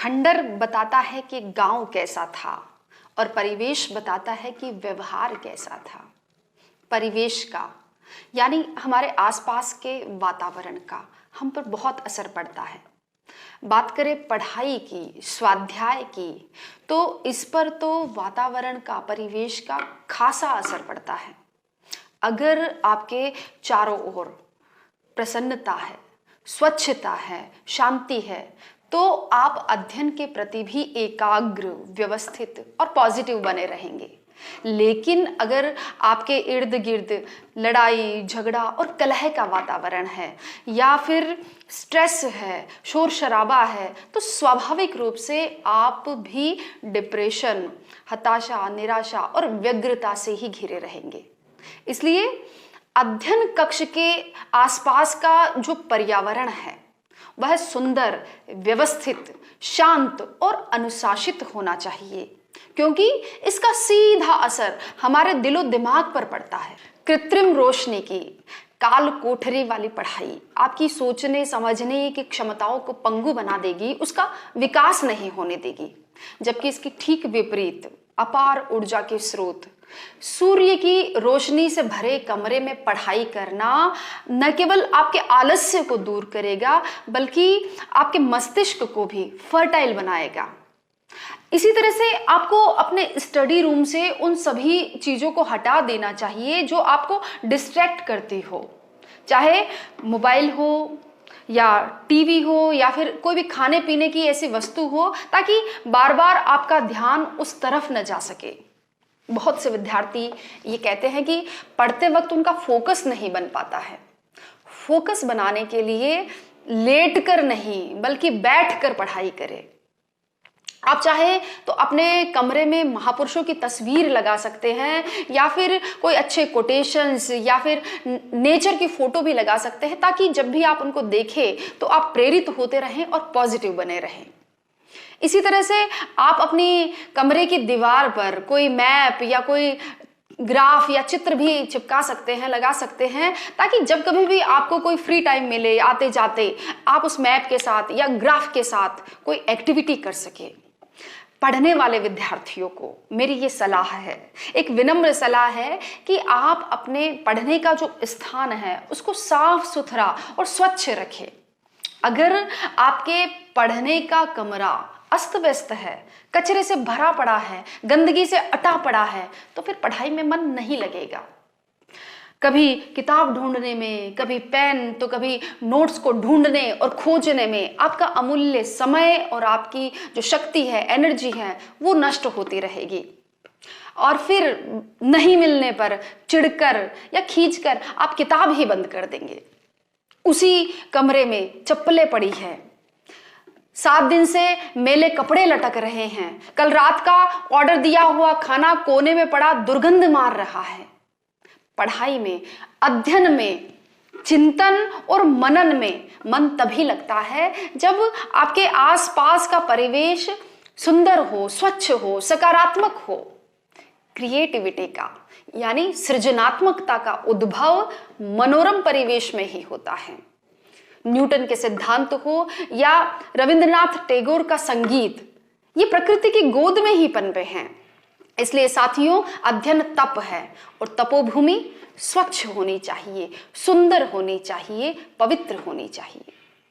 खंडर बताता है कि गांव कैसा था और परिवेश बताता है कि व्यवहार कैसा था। परिवेश का यानी हमारे आसपास के वातावरण का हम पर बहुत असर पड़ता है। बात करें पढ़ाई की, स्वाध्याय की, तो इस पर तो वातावरण का, परिवेश का खासा असर पड़ता है। अगर आपके चारों ओर प्रसन्नता है, स्वच्छता है, शांति है, तो आप अध्ययन के प्रति भी एकाग्र, व्यवस्थित और पॉजिटिव बने रहेंगे। लेकिन अगर आपके इर्द गिर्द लड़ाई झगड़ा और कलह का वातावरण है या फिर स्ट्रेस है, शोर शराबा है, तो स्वाभाविक रूप से आप भी डिप्रेशन, हताशा, निराशा और व्यग्रता से ही घिरे रहेंगे। इसलिए अध्ययन कक्ष के आसपास का जो पर्यावरण है वह सुंदर, व्यवस्थित, शांत और अनुशासित होना चाहिए, क्योंकि इसका सीधा असर हमारे दिलो दिमाग पर पड़ता है। कृत्रिम रोशनी की काल कोठरी वाली पढ़ाई आपकी सोचने समझने की क्षमताओं को पंगु बना देगी, उसका विकास नहीं होने देगी। जबकि इसकी ठीक विपरीत अपार ऊर्जा के स्रोत, सूर्य की रोशनी से भरे कमरे में पढ़ाई करना न केवल आपके आलस्य को दूर करेगा, बल्कि आपके मस्तिष्क को भी फर्टाइल बनाएगा। इसी तरह से आपको अपने स्टडी रूम से उन सभी चीजों को हटा देना चाहिए जो आपको डिस्ट्रैक्ट करती हो, चाहे मोबाइल हो या टीवी हो या फिर कोई भी खाने पीने की ऐसी वस्तु हो, ताकि बार बार आपका ध्यान उस तरफ न जा सके। बहुत से विद्यार्थी ये कहते हैं कि पढ़ते वक्त उनका फोकस नहीं बन पाता है। फोकस बनाने के लिए लेट कर नहीं बल्कि बैठ कर पढ़ाई करें। आप चाहे तो अपने कमरे में महापुरुषों की तस्वीर लगा सकते हैं या फिर कोई अच्छे कोटेशंस या फिर नेचर की फोटो भी लगा सकते हैं, ताकि जब भी आप उनको देखें तो आप प्रेरित होते रहें और पॉजिटिव बने रहें। इसी तरह से आप अपनी कमरे की दीवार पर कोई मैप या कोई ग्राफ या चित्र भी चिपका सकते हैं, लगा सकते हैं, ताकि जब कभी भी आपको कोई फ्री टाइम मिले आते जाते, आप उस मैप के साथ या ग्राफ के साथ कोई एक्टिविटी कर सके। पढ़ने वाले विद्यार्थियों को मेरी ये सलाह है, एक विनम्र सलाह है कि आप अपने पढ़ने का जो स्थान है उसको साफ सुथरा और स्वच्छ रखें। अगर आपके पढ़ने का कमरा अस्त व्यस्त है, कचरे से भरा पड़ा है, गंदगी से अटा पड़ा है, तो फिर पढ़ाई में मन नहीं लगेगा। कभी किताब ढूंढने में, कभी पेन, तो कभी नोट्स को ढूंढने और खोजने में आपका अमूल्य समय और आपकी जो शक्ति है, एनर्जी है, वो नष्ट होती रहेगी। और फिर नहीं मिलने पर चिढ़कर या खींचकर आप किताब ही बंद कर देंगे। उसी कमरे में चप्पलें पड़ी है, 7 दिन से मैले कपड़े लटक रहे हैं, कल रात का ऑर्डर दिया हुआ खाना कोने में पड़ा दुर्गंध मार रहा है। पढ़ाई में, अध्ययन में, चिंतन और मनन में मन तभी लगता है जब आपके आसपास का परिवेश सुंदर हो, स्वच्छ हो, सकारात्मक हो। क्रिएटिविटी का यानी सृजनात्मकता का उद्भव मनोरम परिवेश में ही होता है। न्यूटन के सिद्धांत हो या रविंद्रनाथ टैगोर का संगीत, ये प्रकृति की गोद में ही पनपे हैं। इसलिए साथियों, अध्ययन तप है और तपोभूमि स्वच्छ होनी चाहिए, सुंदर होनी चाहिए, पवित्र होनी चाहिए।